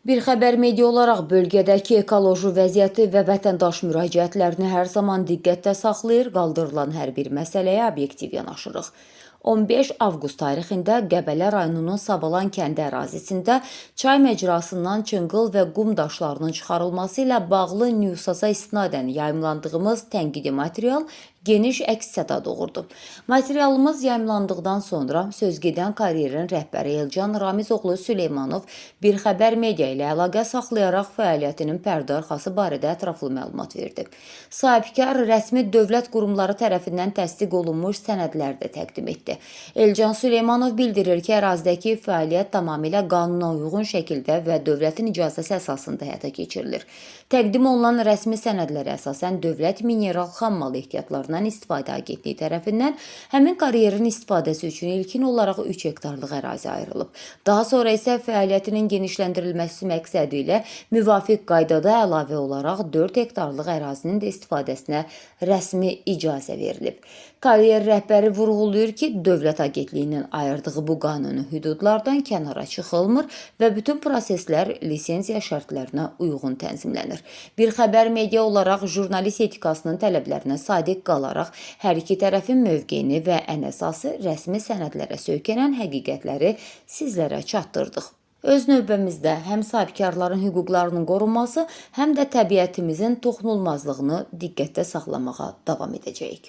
Bir xəbər media olaraq bölgədəki ekoloji vəziyyəti və vətəndaş müraciətlərini hər zaman diqqətdə saxlayır, qaldırılan hər bir məsələyə obyektiv yanaşırıq. 15 avqust tarixində Qəbələ rayonunun Sabalan kəndi ərazisində çay məcrasından çınqıl və qum daşlarının çıxarılması ilə bağlı Newsasa istinadən yayımlandığımız tənqidi material geniş əks-səda doğurdu. Materialımız yayımlandıqdan sonra sözgedən karyerin rəhbəri Elcan Ramizoğlu Süleymanov bir xəbər media ilə əlaqə saxlayaraq fəaliyyətinin pərdə arxası barədə ətraflı məlumat verdi. Sahibkar rəsmi dövlət qurumları tərəfindən təsdiq olunmuş sənədlər də təqdim etdi. Elcan Süleymanov bildirir ki, ərazidəki fəaliyyət tamamilə qanuna uyğun şəkildə və dövlətin icazəsi əsasında həyata keçirilir. Təqdim olunan rəsmi sənədlərə əsasən Dövlət Mineral Xammal Ehtiyatlarından İstifadə Agentliyi tərəfindən həmin karyerin istifadəsi üçün ilkin olaraq 3 hektarlıq ərazi ayrılıb. Daha sonra isə fəaliyyətinin genişləndirilməsi məqsədi ilə müvafiq qaydada əlavə olaraq 4 hektarlıq ərazinin də istifadəsinə rəsmi icazə verilib. Karyer rəhbəri vurğulayır ki, Dövlət Agentliyinin ayırdığı bu qanuni hüdudlardan kənara çıxılmır və bütün proseslər lisenziya şərtlərinə uyğun tənzimlənir. Bir xəbər media olaraq jurnalist etikasının tələblərinə sadiq qalaraq hər iki tərəfin mövqeyini və ən əsası rəsmi sənədlərə söykənən həqiqətləri sizlərə çatdırdıq. Öz növbəmizdə həm sahibkarların hüquqlarının qorunması, həm də təbiətimizin toxunulmazlığını diqqətdə saxlamağa davam edəcəyik.